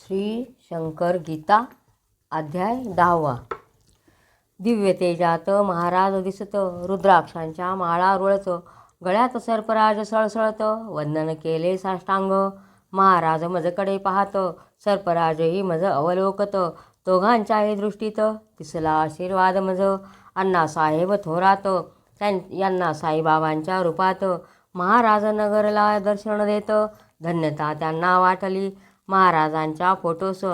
श्री शंकर गीता अध्याय 10. दिव्य तेजात महाराज दिसत, रुद्राक्षांच्या माळा रुळत, गळ्यात सर्पराज सळसळत. वंदन केले साष्टांग, महाराज मजकडे पाहत, सर्पराजही मज अवलोकत. दोघांच्याही दृष्टीत दिसला आशीर्वाद मज. अण्णासाहेब थोरात यांना साईबाबांच्या रूपात, महाराज नगरला दर्शन देत. धन्यता त्यांना वाटली महाराजांच्या फोटोस.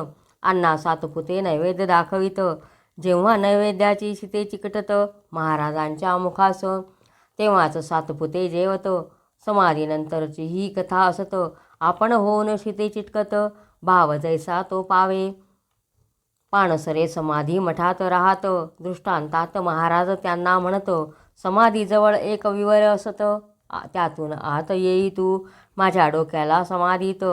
अण्णा सातपुते नैवेद्य दाखवित, जेव्हा नैवेद्याची शिते चिकटत महाराजांच्या मुखास, तेव्हाच सातपुते जेवत. समाधीनंतरची ही कथा असत, आपण होऊन शिते चिटकत, भाव जैसा तो पावे. पाणसरे समाधी मठात राहत, दृष्टांतात महाराज त्यांना म्हणत, समाधीजवळ एक विवर असत, त्यातून आत येई तू माझ्या डोक्याला समाधीत.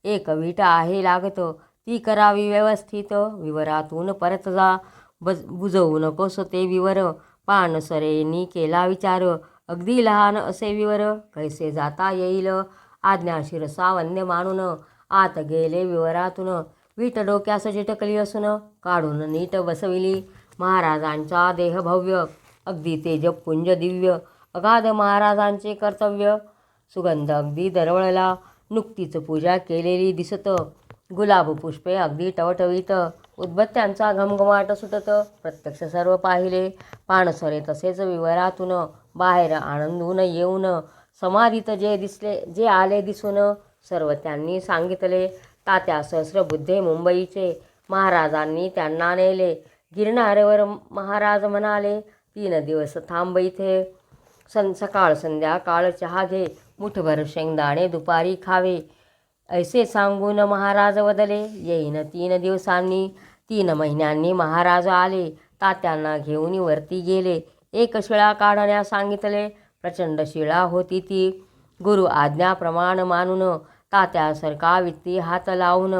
एक वीट आहे लागत, ती करावी व्यवस्थित, विवरातून परत जा, बुजवू नकोस ते विवर. पाणसरेंनी केला विचार, अगदी लहान असे विवर कैसे जाता येईल. आज्ञा शिरसा वंद्य मानून आत गेले विवरातून. वीट डोक्यास चिटकली असून काढून नीट बसविली. महाराजांचा देह भव्य, अगदी तेजपुंज दिव्य, अगाध महाराजांचे कर्तव्य. सुगंध अगदी दरवळला, नुकतीच पूजा केलेली दिसत. गुलाब पुष्पे अगदी टवटवीत, उदबत्त्यांचा घमघमाट सुटत. प्रत्यक्ष सर्व पाहिले पाणसरे तसेच विवरातून बाहेर आनंदून येऊन. समाधीत जे आले दिसून सर्व त्यांनी सांगितले. तात्या सहस्रबुद्धे मुंबईचे, महाराजांनी त्यांना नेले. गिरणाऱ्यावर महाराज म्हणाले, 3 दिवस थांब इथे. सकाळ संध्याकाळ चहा घे, मुठभर शेंगदाणे दुपारी खावे. ऐसे सांगून महाराज वदले. येईन 3 दिवसांनी. 3 महिन्यांनी महाराज आले. तात्यांना घेऊन वरती गेले. एक शिळा काढण्यास सांगितले. प्रचंड शिळा होती ती. गुरु आज्ञाप्रमाण मानून तात्यासारखा वित्ती हात लावून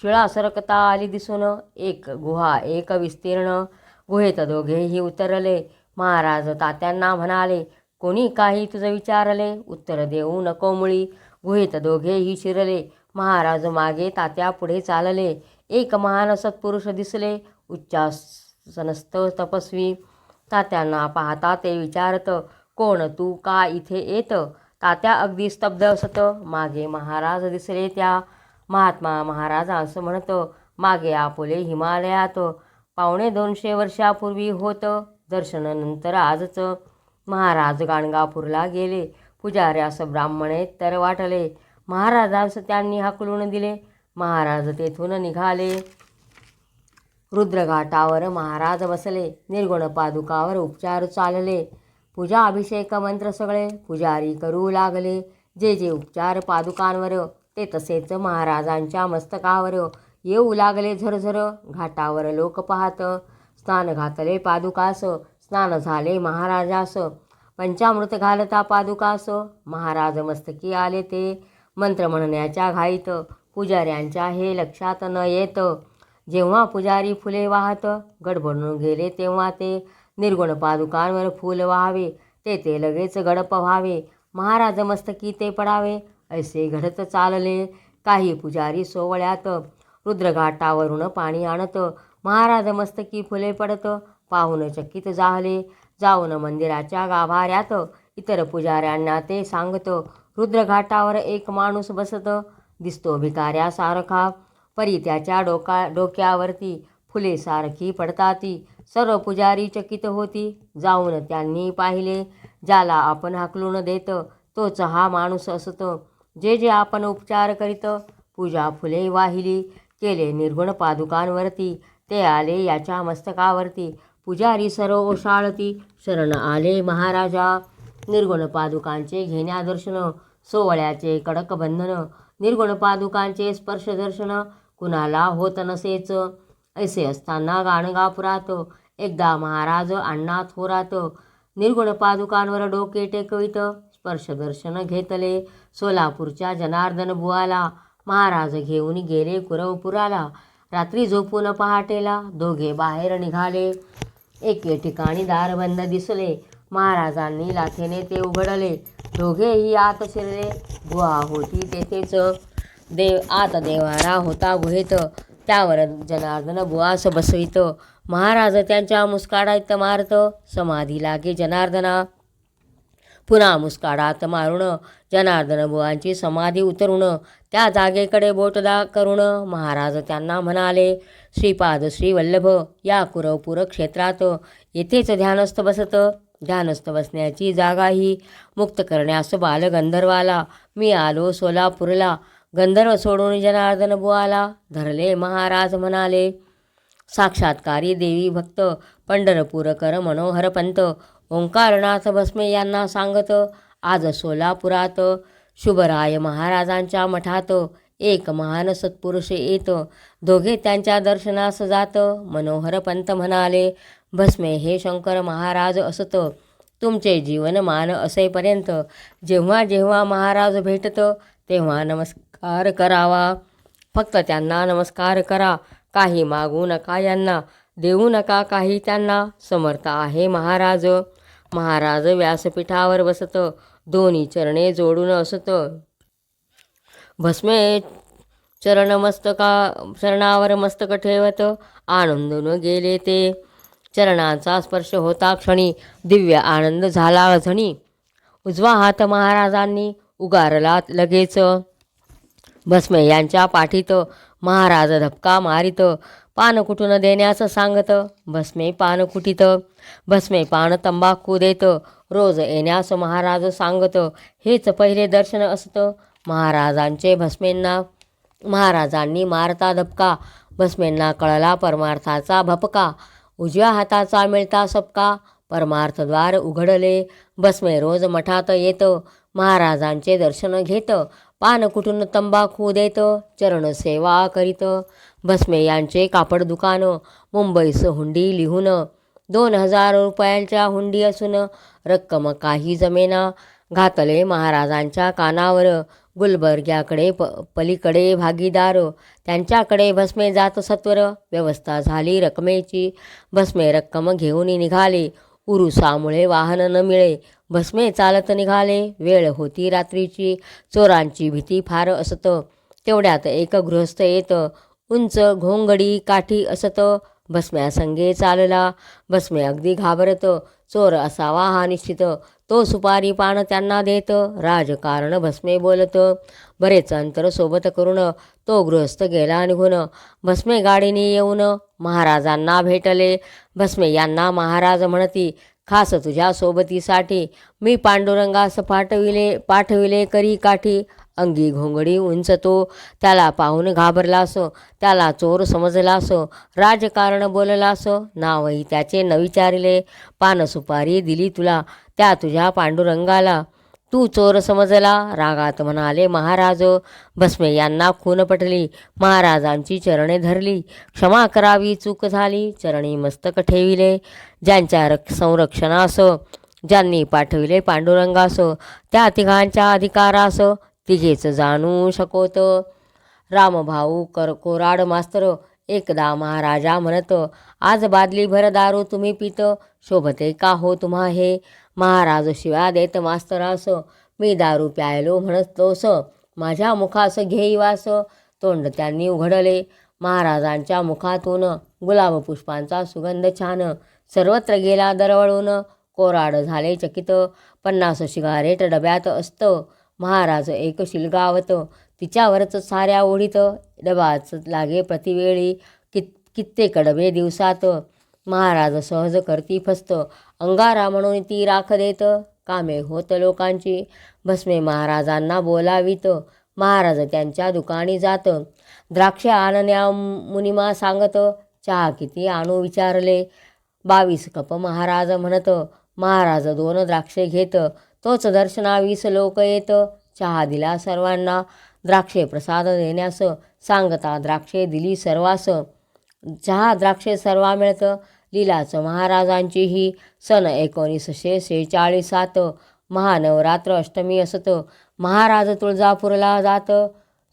शिळा सरकता आली दिसून. एक गुहा एक विस्तीर्ण. गुहेत दोघेही उतरले. महाराज तात्यांना म्हणाले, कोणी काही तुझं विचारले उत्तर देऊ नको मुळी. गुहेत दोघेही शिरले. महाराज मागे, तात्या पुढे चालले. एक महान सत्पुरुष दिसले, उच्चासनस्थ तपस्वी. तात्यांना पाहता ते विचारत, कोण तू, का इथे येत. तात्या अगदी स्तब्ध असत. मागे महाराज दिसले त्या. महात्मा महाराजांस म्हणत, मागे आपुले हिमालयात. 250 वर्षापूर्वी होत दर्शन, नंतर आजच. महाराज गाणगापूरला गेले. पुजाऱ्यास ब्राह्मणे तर वाटले. महाराजांस त्यांनी हाकलून दिले. महाराज तेथून निघाले. रुद्रघाटावर महाराज बसले. निर्गुण पादुकावर उपचार चालले. पूजा अभिषेक मंत्र सगळे पुजारी करू लागले. जे जे उपचार पादुकांवर ते तसेच महाराजांच्या मस्तकावर येऊ लागले झरझर. घाटावर लोक पाहत. स्नान घातले पादुकास, स्नान झाले महाराजास. पंचामृत घालता पादुकास, महाराज मस्तकी आले ते. मंत्र म्हणण्याच्या घाईत पुजाऱ्यांच्या हे लक्षात न येत. जेव्हा पुजारी फुले वाहत गडबडून गेले, तेव्हा ते निर्गुण पादुकांवर फूल वाहावे, ते लगेच गडप व्हावे. महाराज मस्तकी ते पडावे. ऐसे घडत चालले. काही पुजारी सोवळ्यात रुद्रघाटावरून पाणी आणत. महाराज मस्तकी फुले पडत पाहून चकित झाले. जाऊन मंदिराच्या गाभाऱ्यात इतर पुजाऱ्यांना ते सांगत. रुद्रघाटावर एक माणूस बसत दिसतो भिकाऱ्यासारखा. परी त्याच्या डोक्यावरती फुले सारखी पडताती. सर्व पुजारी चकित होती. जाऊन त्यांनी पाहिले. ज्याला आपण हाकलून देत तोच हा माणूस असतो. जे जे आपण उपचार करीत, पूजा फुले वाहिली, केले निर्गुण पादुकांवरती, ते आले याच्या मस्तकावरती. पुजारी सर्व ओशाळती शरण आले महाराजा. निर्गुण पादुकांचे घेण्या दर्शन, सोवळ्याचे कडक बंधन. निर्गुण पादुकांचे स्पर्श दर्शन कुणाला होत नसेच. ऐसे असताना गाणगापुरात एकदा महाराज अण्णा थोरात निर्गुण पादुकांवर डोके टेकवित स्पर्श दर्शन घेतले. सोलापूरच्या जनार्दन बुवाला महाराज घेऊन गेले कुरवपुराला. रात्री झोपून पहाटेला दोघे बाहेर निघाले. एके ठिकाणी दार बंद दिसले. महाराजांनी लाथेने ते उघडले. दोघेही आत शिरले. गुहा होती तेथेच. आत देवारा होता गुहेत, त्यावर जनार्दन बुवास बसवित. महाराज त्यांच्या मुस्काडात मारत, समाधी लागे जनार्दना. पुन्हा मुस्काडात मारून जनार्दन बुवांची समाधी उतरून, त्या जागेकडे बोटदा करून महाराज त्यांना म्हणाले, श्रीपाद श्रीवल्लभ या कुरवपूर क्षेत्रात येथेच ध्यानस्थ बसत. ध्यानस्थ बसण्याची जागा ही मुक्त करण्यास बालगंधर्वाला मी आलो सोलापूरला. गंधर्व सोडून जनार्दन बुवाला धरले महाराज म्हणाले, साक्षात्कारी देवी भक्त पंढरपूरकर मनोहर पंत. ओंकारनाथ भस्मे यांना सांगत, आज सोलापुरात शुभराय महाराजांच्या मठात एक महान सत्पुरुष येत. दोघे त्यांच्या दर्शनास जात. मनोहर पंत म्हणाले, भस्मे हे शंकर महाराज असत. तुमचे जीवनमान असेपर्यंत जेव्हा जेव्हा महाराज भेटत तेव्हा नमस्कार करावा. फक्त त्यांना नमस्कार करा. काही मागू नका यांना, देऊ नका काही त्यांना. समर्थ आहे महाराज. महाराज व्यासपीठावर बसत, दोन्ही चरणे जोडून असत. भस्मे चरणावर मस्तक ठेवत आनंदून गेले ते. चरणांचा स्पर्श होता क्षणी दिव्य आनंद झाला झणी. उजवा हात महाराजांनी उगारला लगेच. भस्मे यांच्या पाठीत महाराज धपका मारित. पान कुटून देण्यास सांगत. भस्मे पान कुटीत. भस्मे पान तंबाखू देत. रोज येण्यास महाराज सांगत. हेच पहिले दर्शन असतं महाराजांचे भस्मेंना. महाराजांनी मारता धपका. भस्मेंना कळला परमार्थाचा भपका. उजव्या हाताचा मिळता सबका. परमार्थद्वार उघडले. भस्मे रोज मठात येत. महाराजांचे दर्शन घेत. पान कुटून तंबाखू देत. चरण सेवा करीत. भस्मे यांचे कापड दुकान. मुंबईस हुंडी लिहून 2000 रुपयांच्या हुंडी असून रक्कम काही जमेना. घातले महाराजांच्या कानावर. गुलबर्ग्याकडे पलीकडे भागीदार. त्यांच्याकडे भस्मे जात सत्वर. व्यवस्था झाली रकमेची. भस्मे रक्कम घेऊन निघाले. उरुसामुळे वाहन न मिळे. भस्मे चालत निघाले. वेळ होती रात्रीची. चोरांची भीती फार असत. तेवढ्यात एक गृहस्थ येत. उंच घोंगडी काठी असत. भस्म्यासंगे चालला. भस्मे अगदी घाबरत. चोर असावा हा निश्चित. तो सुपारी पान त्यांना देत. राजकारण भस्मे बोलत. बरेच अंतर सोबत करून तो गृहस्थ गेला निघून. भस्मे गाडीने येऊन महाराजांना भेटले. भस्मे यांना महाराज म्हणती, खास तुझ्या सोबतीसाठी मी पांडुरंगास पाठविले करी काठी. अंगी घोंगडी उंच तो. त्याला पाहून घाबरलास. त्याला चोर समजलास. राजकारण बोललास. नावही त्याचे न विचारिले. पानसुपारी दिली तुला त्या तुझ्या पांडुरंगाला. तू चोर समजला. रागात म्हणाले महाराज. भस्मे यांना खून पटली. महाराजांची चरणे धरली. क्षमा करावी चूक झाली. चरणी मस्तक ठेविले. ज्यांच्या संरक्षणास ज्यांनी पाठविले पांडुरंगास, त्या तिघांच्या अधिकारास तिघेच जाणू शकोत. रामभाऊ कोराड मास्तर एकदा महाराजा म्हणत, आज बादलीभर दारू तुम्ही पित, शोभते का हो तुम्हा हे. महाराज शिव्या देत मास्तरास, मी दारू प्यायलो म्हणतोस, माझ्या मुखास घेई वास. तोंड त्यांनी उघडले. महाराजांच्या मुखातून गुलाब पुष्पांचा सुगंध छान सर्वत्र गेला दरवळून. कोराड झाले चकित. 50 सिगारेट डब्यात असतं. महाराज एक शिलगावत, तिच्यावरच साऱ्या ओढीत. डबाच लागे प्रतिवेळी कित्येक डबे दिवसात. महाराज सहज करती फस्त, अंगारा म्हणून ती राख देत. कामे होत लोकांची, भस्मे महाराजांना बोलावीत. महाराज त्यांच्या दुकानी जात. द्राक्षे आणण्या मुनिमा सांगत. चहा किती आणू विचारले. 22 कप महाराज म्हणत. महाराज 2 द्राक्षे घेत. तोच दर्शना 20 लोक येत. चहा दिला सर्वांना. द्राक्षे प्रसाद देण्यास सांगता द्राक्षे दिली सर्वास. चहा द्राक्षे सर्वा मिळत. लीलाच महाराजांची ही. सन 1946 महानवरात्र अष्टमी असत. महाराज तुळजापूरला जात.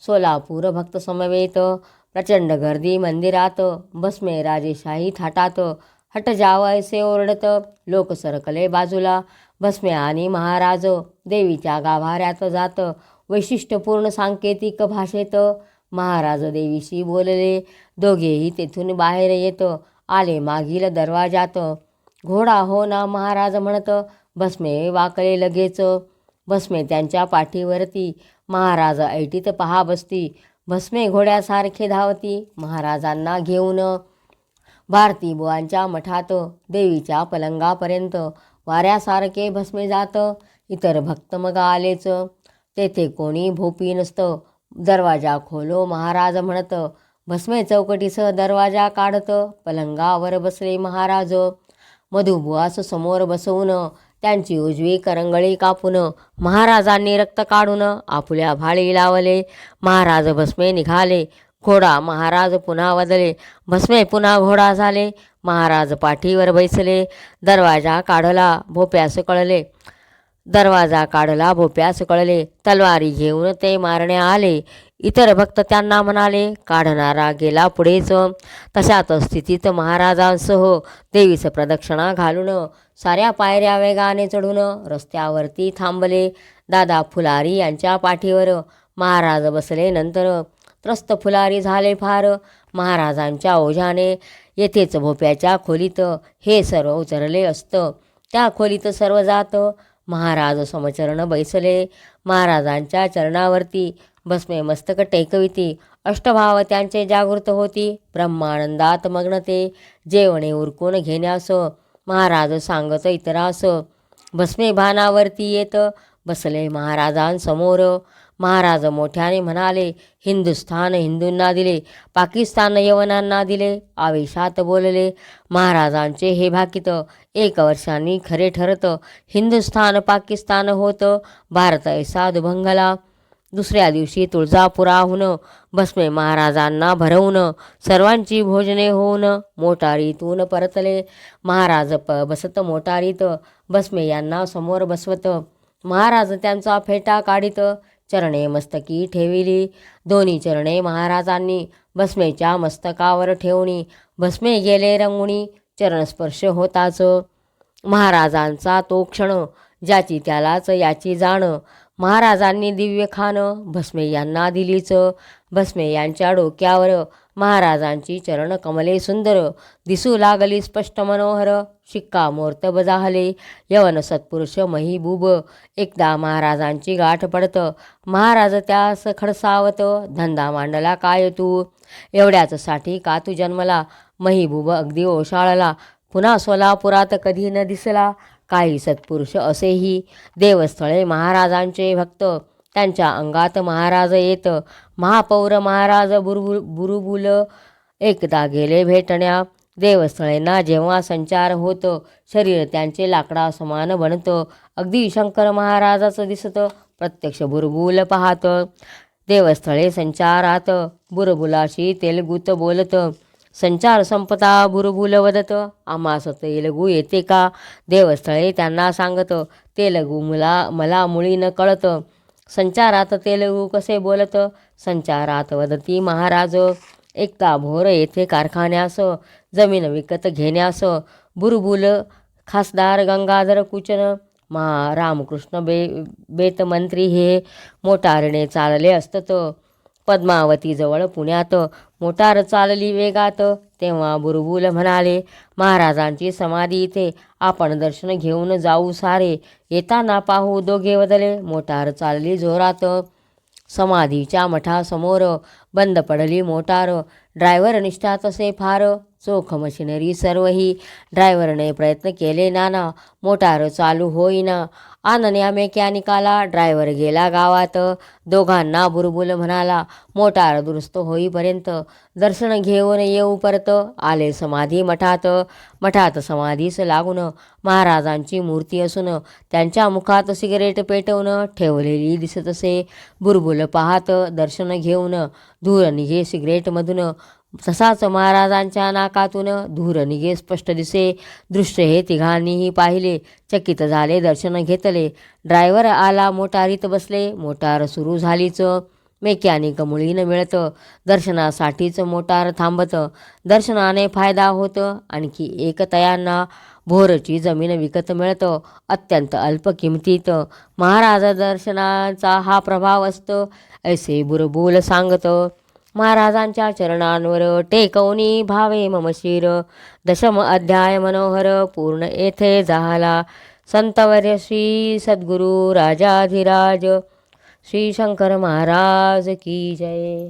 सोलापूर भक्त समवेत. प्रचंड गर्दी मंदिरात. भस्मे राजेशाही थाटात. हट जाव असे ओरडत. लोक सरकले बाजूला. भस्मे आणि महाराज देवीच्या गाभाऱ्यात जात. वैशिष्ट्यपूर्ण सांकेतिक भाषेत महाराज देवीशी बोलले. दोघेही तेथून बाहेर येत आले मागील दरवाजात. घोडा हो ना महाराज म्हणत भस्मे वाकले लगेच. भस्मे त्यांच्या पाठीवरती महाराज ऐटीत पहा बसती. भस्मे घोड्यासारखे धावती महाराजांना घेऊन. भारती बुवांच्या मठात देवीच्या पलंगापर्यंत वाऱ्यासारखे भस्मे जात. इतर भक्त मग आलेच. तेथे कोणी भोपी नसतं. दरवाजा खोलो महाराज म्हणत भस्मे चौकटीसह दरवाजा काढत पलंगावर बसले महाराज. मधुबुवास समोर बसवून त्यांची उजवी करंगळी कापून महाराजांनी रक्त काढून आपुल्या भाळी लावले. महाराज भस्मे निघाले. घोडा महाराज पुन्हा वदले. भस्मे पुन्हा घोडा झाले. महाराज पाठीवर बैसले. दरवाजा काढला भोप्यास कळले. तलवारी घेऊन ते मारण्या आले. इतर भक्त त्यांना म्हणाले. काढणारा गेला पुढेच. तशाच स्थितीत महाराजांसह देवीस प्रदक्षिणा घालून साऱ्या पायऱ्या वेगाने चढून रस्त्यावरती थांबले. दादा फुलारी यांच्या पाठीवर महाराज बसले. नंतर त्रस्त फुलारी झाले फार. महाराजांच्या ओझ्याने येथेच भोप्याच्या खोलीत हे सर्व उतरले असतं. त्या खोलीत सर्व जात. महाराज समचरण बैसले. महाराजांच्या चरणावरती भस्मे मस्तक टेकविती. अष्टभाव त्यांचे जागृत होती. ब्रह्मानंदात मग्न ते जेवणे उरकून घेण्यास महाराज सांगत इतरास. भस्मे भानावरती येत बसले महाराजांसमोर. महाराज मोठ्याने म्हणाले. हिंदुस्थान हिंदूंना दिले, पाकिस्तान यवनांना दिले. आवेशात बोलले. महाराजांचे हे भाकीत 1 वर्षांनी खरे ठरत. हिंदुस्थान पाकिस्तान होत. भारत ऐसा दुभंगला. दुसऱ्या दिवशी तुळजापुराहून भस्मे महाराजांना भरवून सर्वांची भोजने होऊन मोटारीतून परतले. महाराज बसत मोटारीत भस्मे यांना समोर बसवत. महाराज त्यांचा फेटा काढीत चरणे मस्तकी ठेविली. दोन्ही चरणे महाराजांनी भस्मेच्या मस्तकावर ठेवणी. भस्मे गेले रंगुणी. चरणस्पर्श होताच. महाराजांचा तो क्षण ज्याची त्यालाच याची जाण. महाराजांनी दिव्य खान भस्मे यांना दिलीच. भस्मे यांच्या डोक्यावर महाराजांची चरण कमले सुंदर दिसू लागली स्पष्ट मनोहर. शिक्कामोर्तब झाले. यवन सत्पुरुष महिबूब एकदा महाराजांची गाठ पडत. महाराज त्यास खडसावत. धंदा मांडला काय तू, एवढ्याच साठी का तू जन्मला. महिबूब अगदी ओशाळला. पुन्हा सोलापुरात कधी न दिसला. काही सत्पुरुष असेही देवस्थळे महाराजांचे भक्त. त्यांच्या अंगात महाराज येत. महापौर महाराज बुरुबुल एकदा गेले भेटण्या. देवस्थळेंना जेव्हा संचार होतो शरीर त्यांचे लाकडा समान बनतं. अगदी शंकर महाराजाचं दिसतं प्रत्यक्ष बुरबुल पाहत. देवस्थळे संचारात बुरबुलाशी तेलगूत बोलत. संचार संपता बुरबुल वदत. आम्हास तेलगू येते का. देवस्थळे त्यांना सांगत. तेलगू मला मुळी न कळत. संचारात तेलगू कसे बोलत. संचारात वदती महाराज. एकदा भोर येथे कारखान्यास जमीन विकत घेण्यास बुरबुल खासदार गंगाधर कुचन रामकृष्ण बेतमंत्री हे मोटारीने चालले असत. पद्मावतीजवळ पुण्यात मोटार चालली वेगात. तेव्हा बुरबुल म्हणाले. महाराजांची समाधी इथे, आपण दर्शन घेऊन जाऊ सारे. येताना पाहू. दोघे वदले. मोटार चालली जोरात. समाधीच्या मठासमोर बंद पडली मोटार. ड्रायव्हर निष्ठा तसे फार. चोख मशिनरी सर्वही. ड्रायव्हरने प्रयत्न केले नाना. मोटार चालू होईना. आणण्या मेकॅनिकाला. ड्रायव्हर गेला गावात. दोघांना बुरबुल म्हणाला. मोटार दुरुस्त होईपर्यंत दर्शन घेऊन येऊ परत. आले समाधी मठात. मठात समाधीस लागून महाराजांची मूर्ती असून त्यांच्या मुखात सिगरेट पेटवून ठेवलेली दिसत असे. बुरबुल पाहत दर्शन घेऊन धूर निघे सिगरेटमधून. तसाच महाराजांच्या नाकातून धूर निघे स्पष्ट दिसे. दृश्य हे तिघांनीही पाहिले. चकित झाले. दर्शन घेतले. ड्रायव्हर आला. मोटारीत बसले. मोटार सुरू झालीच. मेकॅनिक मुळी न मिळत. दर्शनासाठीच मोटार थांबत. दर्शनाने फायदा होत. आणखी एक तयांना भोरची जमीन विकत मिळतं अत्यंत अल्प किमतीत. महाराज दर्शनाचा हा प्रभाव असतो ऐसे बुरबुल सांगतं. महाराजांच्या चरणांवर टेकवनी भावे मम शिर. दशम अध्याय मनोहर पूर्ण येथे झाला. संतवर्य श्री सद्गुरु राजाधिराज श्री शंकर महाराज की जय.